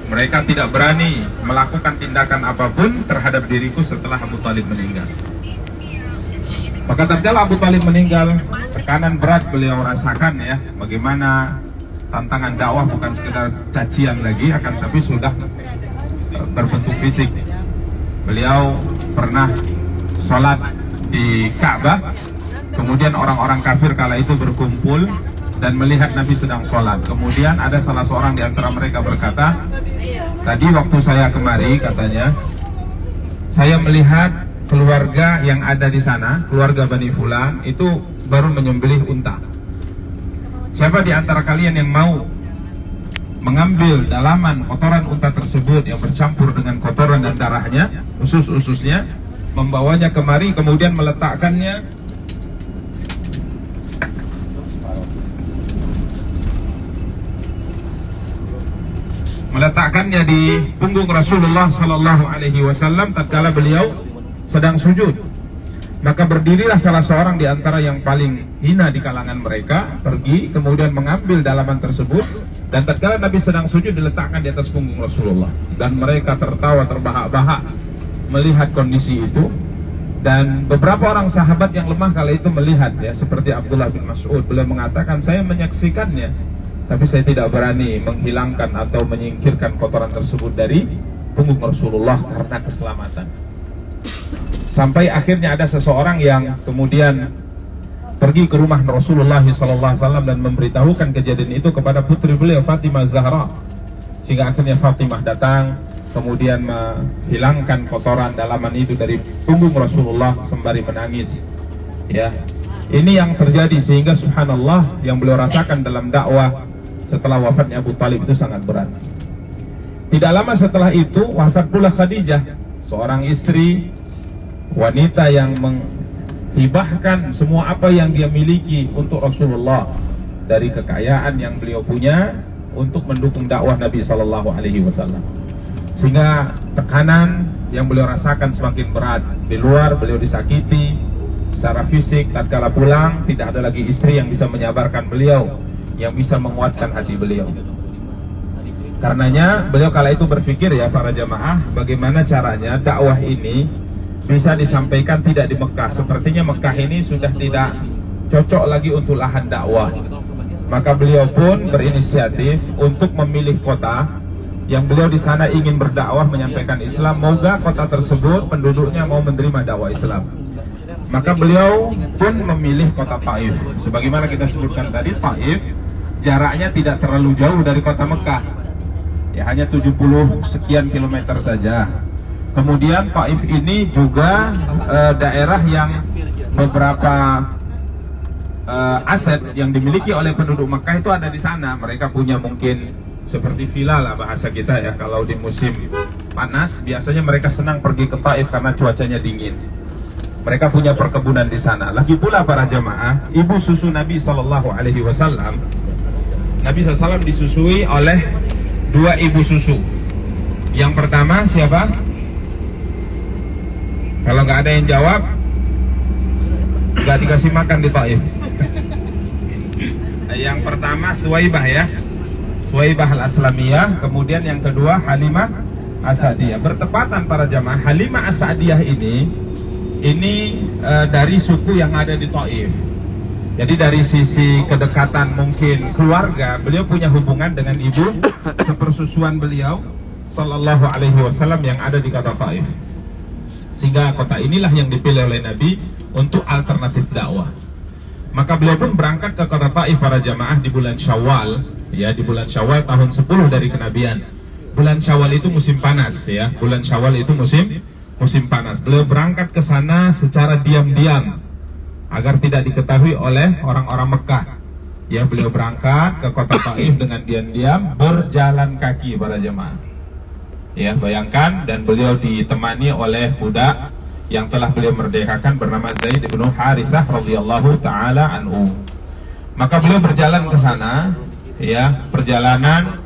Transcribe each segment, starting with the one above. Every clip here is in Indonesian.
Mereka tidak berani melakukan tindakan apapun terhadap diriku setelah Abu Thalib meninggal. Maka tatkala Abu Thalib meninggal, tekanan berat beliau rasakan ya, bagaimana tantangan dakwah bukan sekedar cacian lagi, akan tapi sudah berbentuk fisik. Beliau pernah sholat di Ka'bah, kemudian orang-orang kafir kala itu berkumpul dan melihat Nabi sedang sholat. Kemudian ada salah seorang di antara mereka berkata, tadi waktu saya kemari, katanya, saya melihat keluarga yang ada di sana, keluarga Bani Fulan, itu baru menyembelih unta. Siapa di antara kalian yang mau mengambil dalaman kotoran unta tersebut yang bercampur dengan kotoran dan darahnya, usus-ususnya, membawanya kemari, kemudian meletakkannya di punggung Rasulullah Sallallahu Alaihi Wasallam tatkala beliau sedang sujud. Maka berdirilah salah seorang di antara yang paling hina di kalangan mereka, pergi kemudian mengambil dalaman tersebut, dan tatkala Nabi sedang sujud diletakkan di atas punggung Rasulullah, dan mereka tertawa terbahak-bahak melihat kondisi itu. Dan beberapa orang sahabat yang lemah kala itu melihat ya, seperti Abdullah bin Mas'ud, beliau mengatakan, saya menyaksikannya, tapi saya tidak berani menghilangkan atau menyingkirkan kotoran tersebut dari punggung Rasulullah karena keselamatan. Sampai akhirnya ada seseorang yang kemudian pergi ke rumah Rasulullah SAW dan memberitahukan kejadian itu kepada putri beliau Fatimah Zahra, sehingga akhirnya Fatimah datang kemudian menghilangkan kotoran dalaman itu dari punggung Rasulullah sembari menangis. Ya, ini yang terjadi, sehingga subhanallah yang beliau rasakan dalam dakwah setelah wafatnya Abu Thalib itu sangat berat. Tidak lama setelah itu wafat pula Khadijah, seorang istri wanita yang menghibahkan semua apa yang dia miliki untuk Rasulullah, dari kekayaan yang beliau punya untuk mendukung dakwah Nabi Sallallahu Alaihi Wasallam. Sehingga tekanan yang beliau rasakan semakin berat. Di luar beliau disakiti secara fisik, tatkala pulang tidak ada lagi istri yang bisa menyabarkan beliau, yang bisa menguatkan hati beliau. Karenanya beliau kala itu berpikir ya para jamaah, bagaimana caranya dakwah ini bisa disampaikan tidak di Mekah. Sepertinya Mekah ini sudah tidak cocok lagi untuk lahan dakwah. Maka beliau pun berinisiatif untuk memilih kota yang beliau di sana ingin berdakwah menyampaikan Islam. Moga kota tersebut penduduknya mau menerima dakwah Islam. Maka beliau pun memilih kota Taif. Sebagaimana kita sebutkan tadi, Taif jaraknya tidak terlalu jauh dari kota Mekah, ya hanya 70 sekian kilometer saja. Kemudian Taif ini juga daerah yang beberapa aset yang dimiliki oleh penduduk Mekah itu ada di sana. Mereka punya mungkin seperti villa lah bahasa kita ya. Kalau di musim panas biasanya mereka senang pergi ke Taif karena cuacanya dingin. Mereka punya perkebunan di sana. Lagi pula para jamaah, ibu susu Nabi Sallallahu Alaihi Wasallam, Nabi SAW disusui oleh dua ibu susu. Yang pertama siapa? Kalau nggak ada yang jawab, nggak dikasih makan di Taif. Yang pertama Suwaibah ya, Suwaibah al-Aslamiyah. Kemudian yang kedua Halimah as-Sa'diyah. Bertepatan para jamaah, Halimah as-Sa'diyah ini dari suku yang ada di Taif. Jadi dari sisi kedekatan mungkin keluarga, beliau punya hubungan dengan ibu sepersusuan beliau Sallallahu Alaihi Wasallam yang ada di kota Taif. Sehingga kota inilah yang dipilih oleh Nabi untuk alternatif dakwah. Maka beliau pun berangkat ke kota Taif para jamaah di bulan Syawal, ya di bulan Syawal tahun 10 dari kenabian. Bulan Syawal itu musim panas ya, bulan Syawal itu musim panas. Beliau berangkat ke sana secara diam-diam agar tidak diketahui oleh orang-orang Mekah. Ya, beliau berangkat ke kota Taif dengan diam-diam berjalan kaki para jamaah. Ya, bayangkan, dan beliau ditemani oleh budak yang telah beliau merdekakan bernama Zaid bin Harithah radhiyallahu taala anhu. Maka beliau berjalan ke sana, ya, perjalanan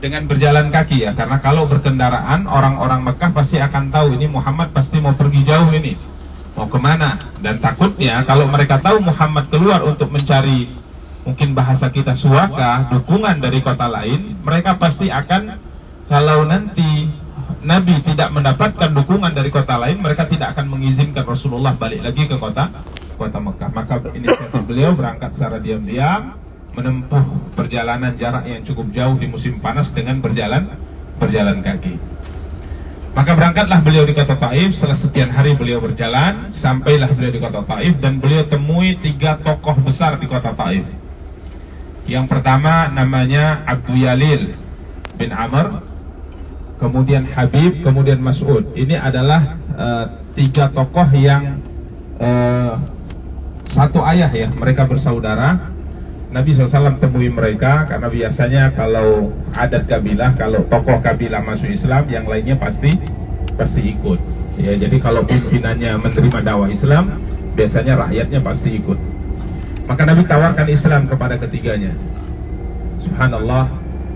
dengan berjalan kaki ya, karena kalau berkendaraan orang-orang Mekah pasti akan tahu ini Muhammad pasti mau pergi jauh ini, mau kemana, dan takutnya kalau mereka tahu Muhammad keluar untuk mencari, mungkin bahasa kita suaka, dukungan dari kota lain, mereka pasti akan kalau nanti Nabi tidak mendapatkan dukungan dari kota lain, mereka tidak akan mengizinkan Rasulullah balik lagi ke kota Mekah. Maka inisiatif beliau berangkat secara diam-diam, menempuh perjalanan jarak yang cukup jauh di musim panas dengan berjalan kaki. Maka berangkatlah beliau di kota Taif. Setelah sekian hari beliau berjalan, sampailah beliau di kota Taif, dan beliau temui 3 tokoh besar di kota Taif. Yang pertama namanya Abu Yalil bin Amr, kemudian Habib, kemudian Mas'ud. Ini adalah 3 tokoh yang satu ayah ya, mereka bersaudara. Nabi SAW temui mereka karena biasanya kalau adat kabilah, kalau tokoh kabilah masuk Islam, yang lainnya pasti ikut. Ya, jadi kalau pimpinannya menerima dakwah Islam, biasanya rakyatnya pasti ikut. Maka Nabi tawarkan Islam kepada ketiganya. Subhanallah,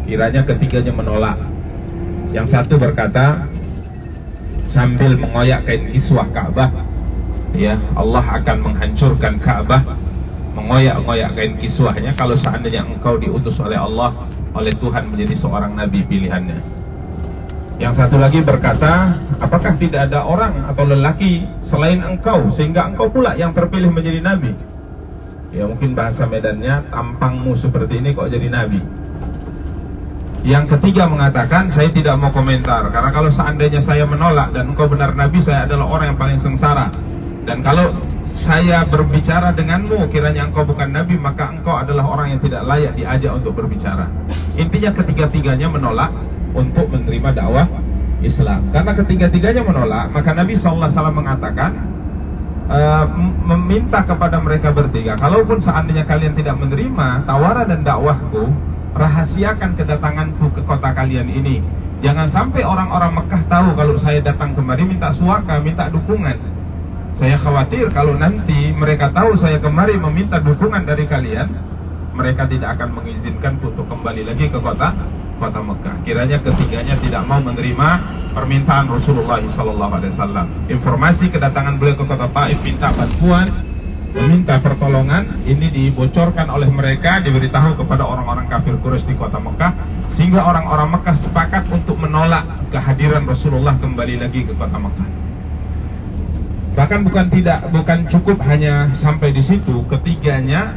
kiranya ketiganya menolak. Yang satu berkata sambil mengoyak kain kiswah Ka'bah, ya, Allah akan menghancurkan Ka'bah, mengoyak-ngoyak kain kiswahnya kalau seandainya engkau diutus oleh Allah, oleh Tuhan menjadi seorang nabi pilihannya. Yang satu lagi berkata, apakah tidak ada orang atau lelaki selain engkau sehingga engkau pula yang terpilih menjadi nabi? Ya, mungkin bahasa Medannya, tampangmu seperti ini kok jadi nabi. Yang ketiga mengatakan, saya tidak mau komentar karena kalau seandainya saya menolak dan engkau benar nabi, saya adalah orang yang paling sengsara. Dan kalau saya berbicara denganmu kiranya engkau bukan nabi, maka engkau adalah orang yang tidak layak diajak untuk berbicara. Intinya ketiga-tiganya menolak untuk menerima dakwah Islam. Karena ketiga-tiganya menolak, maka Nabi SAW mengatakan, meminta kepada mereka bertiga, kalaupun seandainya kalian tidak menerima tawaran dan dakwahku, rahasiakan kedatanganku ke kota kalian ini. Jangan sampai orang-orang Mekah tahu kalau saya datang kemari minta suaka, minta dukungan. Saya khawatir kalau nanti mereka tahu saya kemari meminta dukungan dari kalian, mereka tidak akan mengizinkan untuk kembali lagi ke kota Mekah. Kiranya ketiganya tidak mau menerima permintaan Rasulullah SAW. Informasi kedatangan beliau ke kota Taif, minta bantuan, meminta pertolongan, ini dibocorkan oleh mereka, diberitahu kepada orang-orang kafir Quraisy di kota Mekah, sehingga orang-orang Mekah sepakat untuk menolak kehadiran Rasulullah kembali lagi ke kota Mekah. Bahkan bukan cukup hanya sampai di situ, ketiganya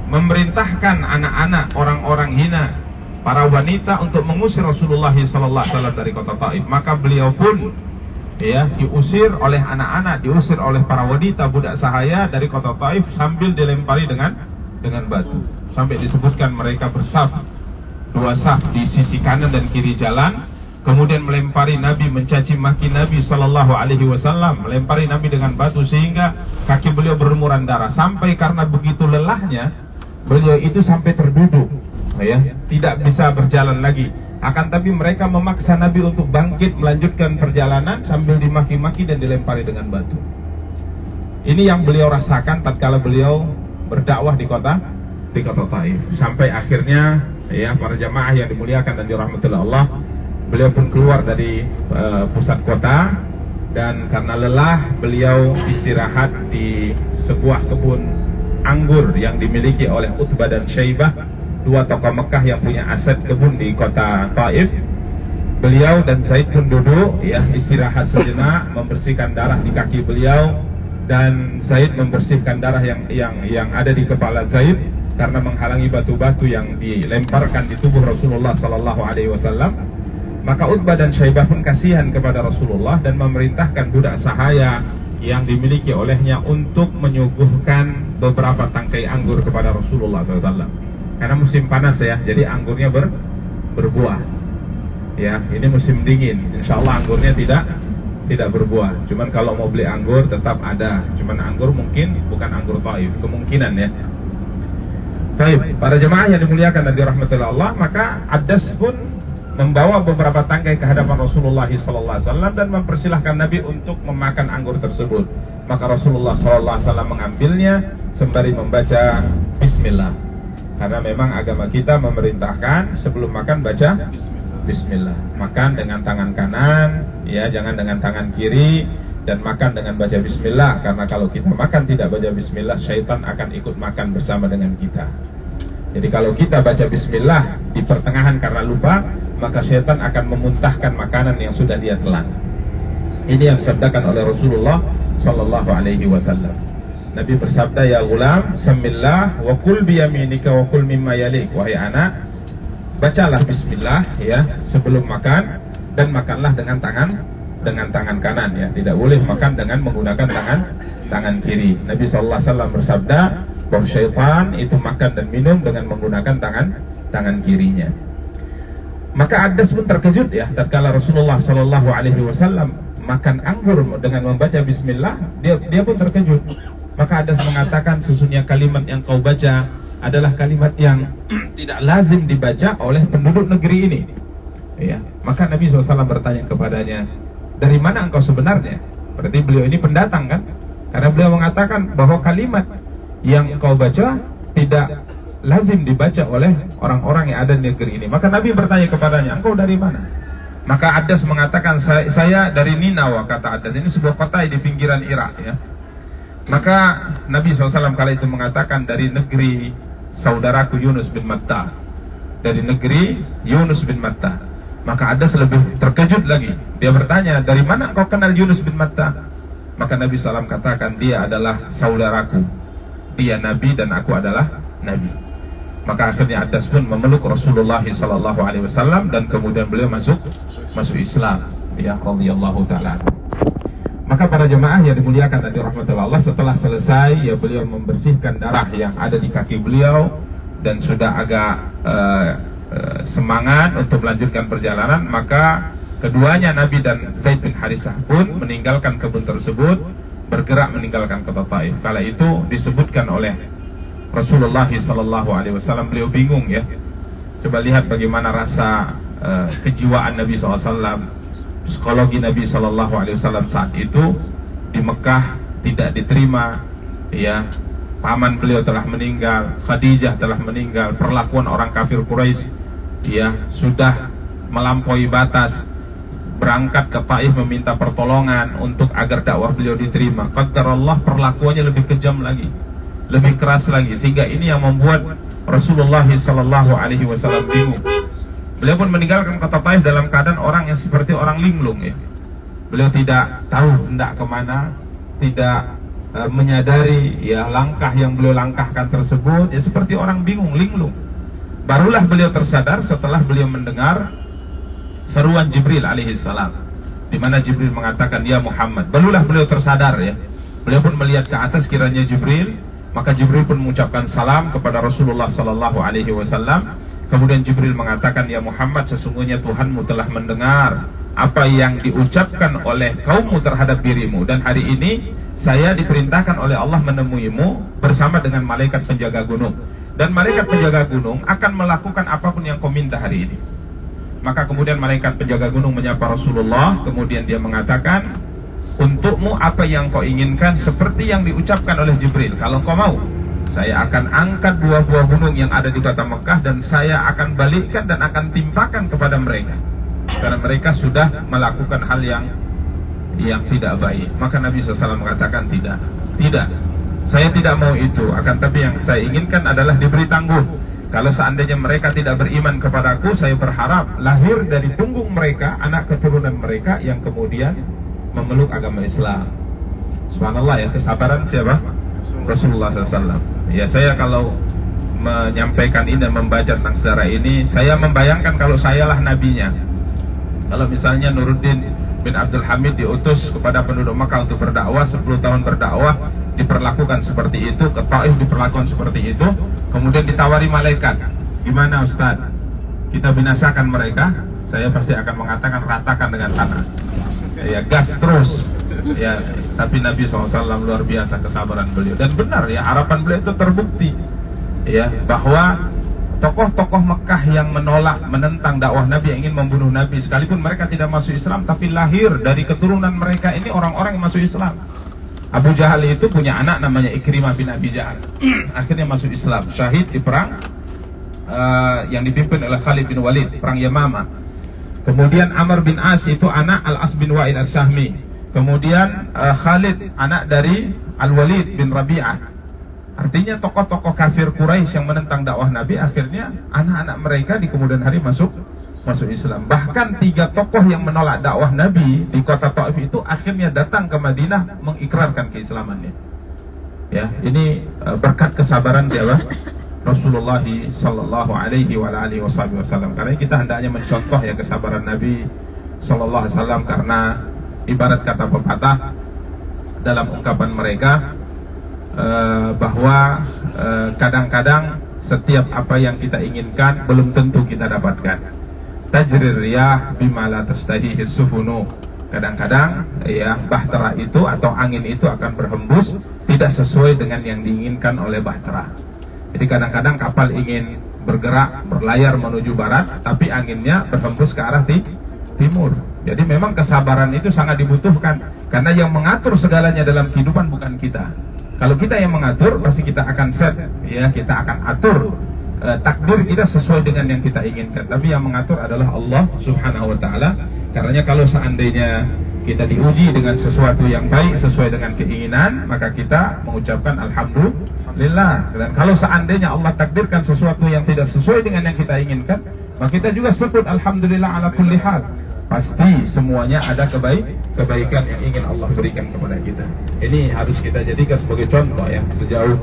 memerintahkan anak-anak, orang-orang hina, para wanita untuk mengusir Rasulullah SAW dari kota Taif. Maka beliau pun ya diusir oleh anak-anak, diusir oleh para wanita budak sahaya dari kota Taif sambil dilempari dengan batu. Sampai disebutkan mereka bersaf, 2 saf di sisi kanan dan kiri jalan. Kemudian melempari Nabi, mencaci maki Nabi SAW, melempari Nabi dengan batu sehingga kaki beliau berlumuran darah. Sampai karena begitu lelahnya, beliau itu sampai terduduk, ya, tidak bisa berjalan lagi. Akan tapi mereka memaksa Nabi untuk bangkit melanjutkan perjalanan sambil dimaki-maki dan dilempari dengan batu. Ini yang beliau rasakan tatkala beliau berdakwah di kota Taif. Sampai akhirnya, ya, para jamaah yang dimuliakan dan dirahmati Allah, beliau pun keluar dari pusat kota, dan karena lelah beliau istirahat di sebuah kebun anggur yang dimiliki oleh Utbah dan Syaibah, 2 tokoh Mekah yang punya aset kebun di kota Taif. Beliau dan Zaid pun duduk, ya, istirahat sejenak, membersihkan darah di kaki beliau, dan Zaid membersihkan darah yang ada di kepala Zaid karena menghalangi batu-batu yang dilemparkan di tubuh Rasulullah SAW. Maka Utbah dan Syaibah pun kasihan kepada Rasulullah dan memerintahkan budak sahaya yang dimiliki olehnya untuk menyuguhkan beberapa tangkai anggur kepada Rasulullah SAW. Karena musim panas ya, jadi anggurnya berbuah. Ya, ini musim dingin, insya Allah anggurnya tidak berbuah. Cuman kalau mau beli anggur tetap ada. Cuman anggur mungkin bukan anggur Taif, kemungkinan ya. Taib, para jemaah yang dimuliakan dan dirahmati Allah, maka Adas pun membawa beberapa tangkai ke hadapan Rasulullah SAW dan mempersilahkan Nabi untuk memakan anggur tersebut. Maka Rasulullah SAW mengambilnya sembari membaca Bismillah, karena memang agama kita memerintahkan sebelum makan baca Bismillah. Makan dengan tangan kanan, ya, jangan dengan tangan kiri, dan makan dengan baca Bismillah, karena kalau kita makan tidak baca Bismillah, syaitan akan ikut makan bersama dengan kita. Jadi kalau kita baca Bismillah di pertengahan karena lupa, maka syaitan akan memuntahkan makanan yang sudah dia telan. Ini yang disabdakan oleh Rasulullah sallallahu alaihi wasallam. Nabi bersabda, ya gulam, samillah wa kul biyaminika wa kul mimma yalik. Wahai anak, bacalah bismillah ya sebelum makan, dan makanlah dengan tangan kanan ya. Tidak boleh makan dengan menggunakan tangan kiri. Nabi sallallahu alaihi wasallam bersabda bahwa syaitan itu makan dan minum dengan menggunakan tangan kirinya. Maka Adas pun terkejut ya tatkala Rasulullah sallallahu alaihi wasallam makan anggur dengan membaca bismillah, dia pun terkejut. Maka Adas mengatakan, sesungguhnya kalimat yang kau baca adalah kalimat yang tidak lazim dibaca oleh penduduk negeri ini ya. Maka Nabi SAW bertanya kepadanya, dari mana engkau sebenarnya? Berarti beliau ini pendatang kan, karena beliau mengatakan bahwa kalimat yang kau baca tidak lazim dibaca oleh orang-orang yang ada di negeri ini. Maka Nabi bertanya kepadanya, engkau dari mana? Maka Adas mengatakan, saya dari Ninawa. Kata Adas, ini sebuah kota di pinggiran Irak ya. Maka Nabi SAW kala itu mengatakan, dari negeri saudaraku Yunus bin Matta, dari negeri Yunus bin Matta. Maka Adas lebih terkejut lagi. Dia bertanya, dari mana engkau kenal Yunus bin Matta? Maka Nabi SAW katakan, dia adalah saudaraku, dia Nabi dan aku adalah Nabi. Maka akhirnya Adas pun memeluk Rasulullah SAW, dan kemudian beliau masuk Islam ya, radhiyallahu ta'ala. Maka para jemaah yang dimuliakan dan dirahmati Allah, setelah selesai ya beliau membersihkan darah yang ada di kaki beliau dan sudah agak semangat untuk melanjutkan perjalanan. Maka keduanya, Nabi dan Zaid bin Harisah, pun meninggalkan kebun tersebut, bergerak meninggalkan kota Taif. Kala itu disebutkan oleh Rasulullah SAW, beliau bingung ya. Coba lihat bagaimana rasa kejiwaan Nabi SAW, psikologi Nabi SAW saat itu. Di Mekah tidak diterima ya, paman beliau telah meninggal, Khadijah telah meninggal, perlakuan orang kafir Quraisy ya sudah melampaui batas. Berangkat ke Taif meminta pertolongan untuk agar dakwah beliau diterima. Qadarullah, perlakuannya lebih kejam lagi, lebih keras lagi, sehingga ini yang membuat Rasulullah SAW bingung. Beliau pun meninggalkan kota Taif dalam keadaan orang yang seperti orang linglung ya. Beliau tidak tahu hendak kemana, tidak menyadari ya langkah yang beliau langkahkan tersebut ya seperti orang bingung, linglung. Barulah beliau tersadar setelah beliau mendengar seruan Jibril alaihissalam, di mana Jibril mengatakan, ya Muhammad. Barulah beliau tersadar ya. Beliau pun melihat ke atas, kiranya Jibril. Maka Jibril pun mengucapkan salam kepada Rasulullah SAW. Kemudian Jibril mengatakan, ya Muhammad, sesungguhnya Tuhanmu telah mendengar apa yang diucapkan oleh kaummu terhadap dirimu, dan hari ini saya diperintahkan oleh Allah menemuimu bersama dengan malaikat penjaga gunung, dan malaikat penjaga gunung akan melakukan apapun yang kau minta hari ini. Maka kemudian malaikat penjaga gunung menyapa Rasulullah, kemudian dia mengatakan, untukmu apa yang kau inginkan seperti yang diucapkan oleh Jibril. Kalau kau mau, saya akan angkat dua buah gunung yang ada di kota Mekah, dan saya akan balikkan dan akan timpakan kepada mereka, karena mereka sudah melakukan hal yang tidak baik. Maka Nabi SAW mengatakan, tidak, saya tidak mau itu, akan tapi yang saya inginkan adalah diberi tangguh. Kalau seandainya mereka tidak beriman kepadaku, saya berharap lahir dari punggung mereka anak keturunan mereka yang kemudian memeluk agama Islam. Subhanallah ya, kesabaran siapa? Rasulullah SAW. Ya, saya kalau menyampaikan ini dan membaca tentang sejarah ini, saya membayangkan kalau sayalah nabinya. Kalau misalnya Nuruddin bin Abdul Hamid diutus kepada penduduk Makkah untuk berdakwah, 10 tahun berdakwah, diperlakukan seperti itu, ke Taif diperlakukan seperti itu, kemudian ditawari malaikat, gimana Ustaz, kita binasakan mereka? Saya pasti akan mengatakan, ratakan dengan tanah ya, gas terus ya. Tapi Nabi SAW luar biasa kesabaran beliau, dan benar ya, harapan beliau itu terbukti ya, bahwa tokoh-tokoh Mekah yang menentang dakwah Nabi, yang ingin membunuh Nabi, sekalipun mereka tidak masuk Islam, tapi lahir dari keturunan mereka ini orang-orang yang masuk Islam. Abu Jahal itu punya anak namanya Ikrimah bin Abi Jahal, akhirnya masuk Islam, syahid di perang yang dipimpin oleh Khalid bin Walid, perang Yamamah. Kemudian Amr bin As itu anak Al-As bin Wa'il As-Sahmi. Kemudian Khalid anak dari Al-Walid bin Rabi'ah. Artinya tokoh-tokoh kafir Quraisy yang menentang dakwah Nabi, akhirnya anak-anak mereka di kemudian hari masuk Islam. Bahkan 3 tokoh yang menolak dakwah Nabi di kota Taif itu akhirnya datang ke Madinah mengikrarkan keislamannya. Ya, ini berkat kesabaran siapa? Rasulullah sallallahu alaihi wasallam. Karena kita hendaknya mencontoh ya kesabaran Nabi sallallahu alaihi wasallam, karena ibarat kata pepatah dalam ungkapan mereka bahwa kadang-kadang setiap apa yang kita inginkan belum tentu kita dapatkan. Tajrir riyah bima la tastahihi sufunu. Kadang-kadang ya bahtera itu atau angin itu akan berhembus tidak sesuai dengan yang diinginkan oleh bahtera. Jadi kadang-kadang kapal ingin bergerak, berlayar menuju barat, tapi anginnya berhembus ke arah timur. Jadi memang kesabaran itu sangat dibutuhkan, karena yang mengatur segalanya dalam kehidupan bukan kita. Kalau kita yang mengatur, pasti kita akan set, ya kita akan atur takdir kita sesuai dengan yang kita inginkan. Tapi yang mengatur adalah Allah Subhanahu Wa Taala. Karena kalau seandainya kita diuji dengan sesuatu yang baik sesuai dengan keinginan, maka kita mengucapkan alhamdulillah. Dan kalau seandainya Allah takdirkan sesuatu yang tidak sesuai dengan yang kita inginkan, maka kita juga sebut alhamdulillah ala kulli hal. Pasti semuanya ada kebaikan yang ingin Allah berikan kepada kita. Ini harus kita jadikan sebagai contoh ya, sejauh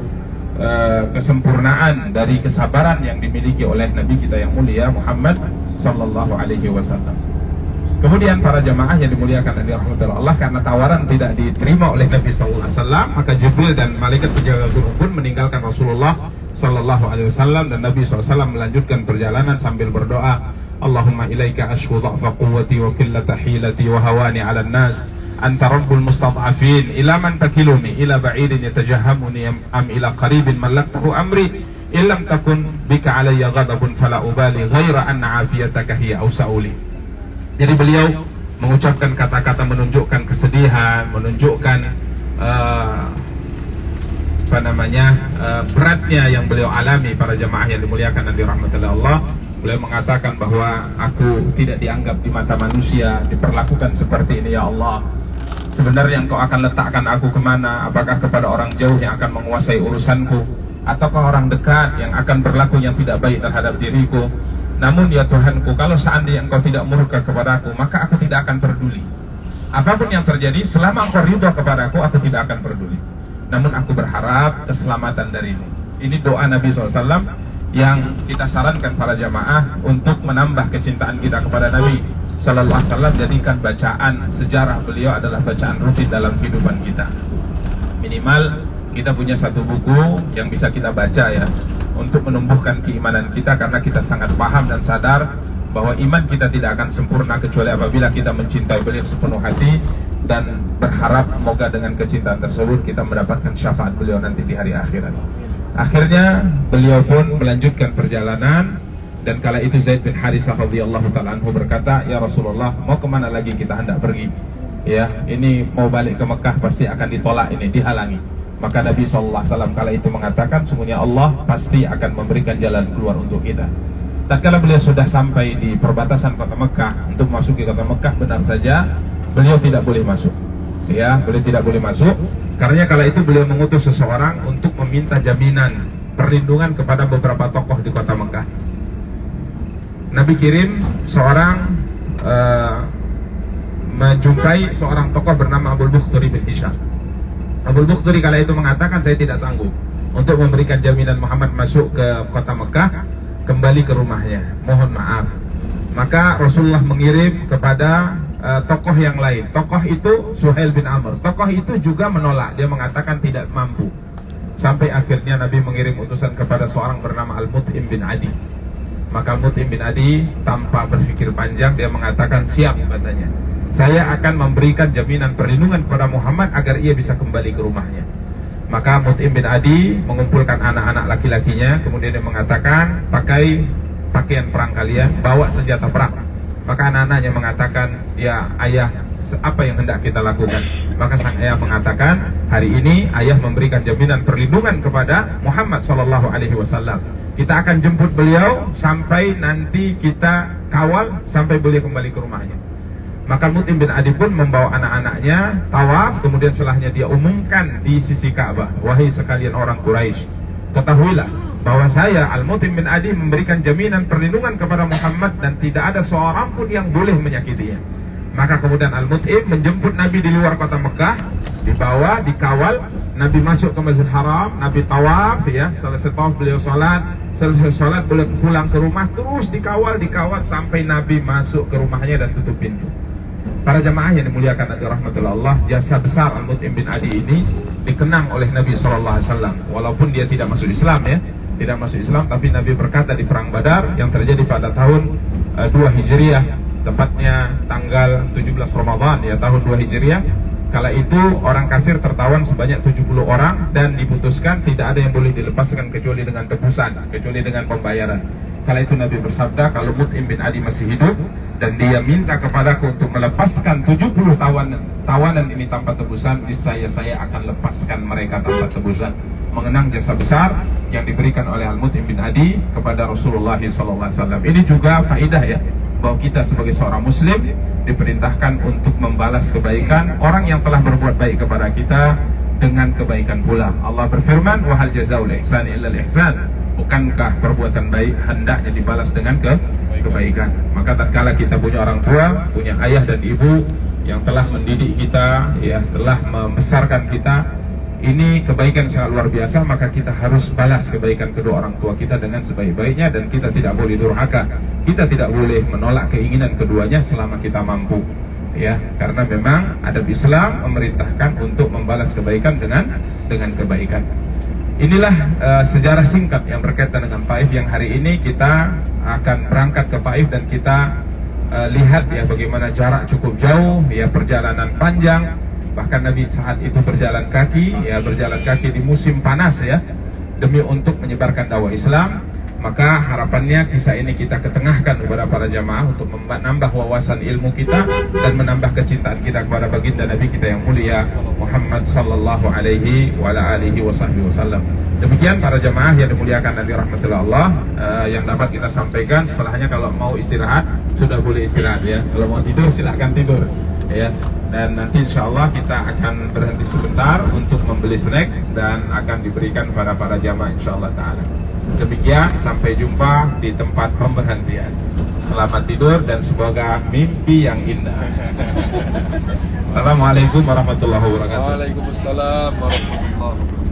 kesempurnaan dari kesabaran yang dimiliki oleh Nabi kita yang mulia Muhammad sallallahu alaihi wasallam. Kemudian para jamaah yang dimuliakan dan dirahmati Allah, karena tawaran tidak diterima oleh Nabi sallallahu alaihi wasallam, maka Jibril dan malaikat penjaga gunung pun meninggalkan Rasulullah sallallahu alaihi wasallam, dan Nabi SAW melanjutkan perjalanan sambil berdoa, Allahumma ilaika ashku dha'fa quwwati wa qillata hilati wa hawani 'ala an-nas anta rabbul mustad'afin ila man takiluni ila ba'idin yatajahamuni am ila qaribin mallaktahu amri illam takun bika alayya ghadabun fala ubali ghaira anna 'afiyataka hiya awsa'uli. Jadi beliau mengucapkan kata-kata menunjukkan kesedihan, menunjukkan beratnya yang beliau alami. Para jamaah yang dimuliakan dan dirahmati Allah, beliau mengatakan bahwa aku tidak dianggap di mata manusia, diperlakukan seperti ini ya Allah. Sebenarnya engkau akan letakkan aku kemana? Apakah kepada orang jauh yang akan menguasai urusanku, ataukah orang dekat yang akan berlaku yang tidak baik terhadap diriku? Namun ya Tuhanku, kalau seandainya engkau tidak murka kepadaku, maka aku tidak akan peduli. Apapun yang terjadi, selama engkau ridha kepadaku, aku tidak akan peduli. Namun aku berharap keselamatan darimu. Ini doa Nabi SAW yang kita sarankan para jamaah untuk menambah kecintaan kita kepada Nabi SAW. Jadikan bacaan sejarah beliau adalah bacaan rutin dalam kehidupan kita. Minimal kita punya satu buku yang bisa kita baca ya, untuk menumbuhkan keimanan kita, karena kita sangat paham dan sadar bahwa iman kita tidak akan sempurna kecuali apabila kita mencintai beliau sepenuh hati, dan berharap semoga dengan kecintaan tersebut kita mendapatkan syafaat beliau nanti di hari akhirat. Akhirnya beliau pun melanjutkan perjalanan, dan kala itu Zaid bin Harisah radhiyallahu ta'ala anhu berkata, ya Rasulullah, mau kemana lagi kita hendak pergi? Ya, ini mau balik ke Mekah pasti akan ditolak, ini dihalangi. Maka Nabi SAW kala itu mengatakan, sungguhnya Allah pasti akan memberikan jalan keluar untuk kita. Tatkala beliau sudah sampai di perbatasan kota Mekah, untuk masuk ke kota Mekah, benar saja beliau tidak boleh masuk. Ya, beliau tidak boleh masuk, karena kala itu beliau mengutus seseorang untuk meminta jaminan perlindungan kepada beberapa tokoh di kota Mekah. Nabi kirim seorang menjumpai seorang tokoh bernama Abu Bakhtari bin Hisham. Abu Bakhtari kala itu mengatakan, saya tidak sanggup untuk memberikan jaminan Muhammad masuk ke kota Mekah, kembali ke rumahnya, mohon maaf. Maka Rasulullah mengirim kepada tokoh yang lain. Tokoh itu Suhail bin Amr. Tokoh itu juga menolak, dia mengatakan tidak mampu. Sampai akhirnya Nabi mengirim utusan kepada seorang bernama Al-Mut'im bin Adi. Maka Al-Mut'im bin Adi tanpa berpikir panjang, dia mengatakan, siap katanya, saya akan memberikan jaminan perlindungan kepada Muhammad agar ia bisa kembali ke rumahnya. Maka Mut'im bin Adi mengumpulkan anak-anak laki-lakinya, kemudian dia mengatakan, pakai pakaian perang kalian, bawa senjata perang. Maka anak-anaknya mengatakan, ya ayah, apa yang hendak kita lakukan? Maka sang ayah mengatakan, hari ini ayah memberikan jaminan perlindungan kepada Muhammad SAW. Kita akan jemput beliau sampai nanti kita kawal sampai beliau kembali ke rumahnya. Maka Mut'im bin Adi pun membawa anak-anaknya tawaf, kemudian setelahnya dia umumkan di sisi Ka'bah, wahai sekalian orang Quraisy, ketahuilah bahwa saya Al-Mut'im bin Adi memberikan jaminan perlindungan kepada Muhammad dan tidak ada seorang pun yang boleh menyakitinya. Maka kemudian Al-Mut'im menjemput Nabi di luar kota Mekah, dibawa, dikawal. Nabi masuk ke Masjidil Haram, Nabi tawaf, ya, selesai tawaf beliau sholat, selesai sholat beliau pulang ke rumah, terus dikawal sampai Nabi masuk ke rumahnya dan tutup pintu. Para jamaah yang dimuliakan Nabi rahmatullah Allah, jasa besar Al-Mut'im bin Adi ini dikenang oleh Nabi SAW. Walaupun dia tidak masuk Islam, ya, tidak masuk Islam, tapi Nabi berkata di perang Badar yang terjadi pada tahun 2 Hijriah, tepatnya tanggal 17 Ramadan, ya, tahun 2 Hijriah. Kala itu orang kafir tertawan sebanyak 70 orang dan diputuskan tidak ada yang boleh dilepaskan kecuali dengan tebusan, kecuali dengan pembayaran. Kala itu Nabi bersabda, kalau Mut'im bin Adi masih hidup dan dia minta kepadaku untuk melepaskan 70 tawanan ini tanpa tebusan, saya akan lepaskan mereka tanpa tebusan. Mengenang jasa besar yang diberikan oleh Al-Mut'im bin Adi kepada Rasulullah SAW. Ini juga faidah, ya, bahwa kita sebagai seorang muslim diperintahkan untuk membalas kebaikan orang yang telah berbuat baik kepada kita dengan kebaikan pula. Allah berfirman, wa hal jazaa'ul ihsani illal ihsan. Bukankah perbuatan baik hendaknya dibalas dengan kebaikan? Maka tatkala kita punya orang tua, punya ayah dan ibu yang telah mendidik kita, ya, telah membesarkan kita, ini kebaikan sangat luar biasa, maka kita harus balas kebaikan kedua orang tua kita dengan sebaik-baiknya dan kita tidak boleh durhaka. Kita tidak boleh menolak keinginan keduanya selama kita mampu, ya, karena memang adab Islam memerintahkan untuk membalas kebaikan dengan kebaikan. Inilah sejarah singkat yang berkaitan dengan Taif, yang hari ini kita akan berangkat ke Taif dan kita lihat, ya, bagaimana jarak cukup jauh, ya, perjalanan panjang. Bahkan Nabi saat itu berjalan kaki, ya, berjalan kaki di musim panas, ya, demi untuk menyebarkan dakwah Islam. Maka harapannya kisah ini kita ketengahkan kepada para jamaah untuk menambah wawasan ilmu kita dan menambah kecintaan kita kepada baginda Nabi kita yang mulia Muhammad sallallahu alaihi wa alihi wasallam. Demikian para jamaah yang dimuliakan Nabi rahmatullah Allah, yang dapat kita sampaikan. Setelahnya kalau mau istirahat sudah boleh istirahat, ya. Kalau mau tidur silahkan tidur, ya. Dan nanti insya Allah kita akan berhenti sebentar untuk membeli snack dan akan diberikan kepada para jamaah insya Allah ta'ala. Demikian, sampai jumpa di tempat pemberhentian. Selamat tidur dan semoga mimpi yang indah. Assalamualaikum warahmatullahi wabarakatuh. Waalaikumsalam warahmatullahi wabarakatuh.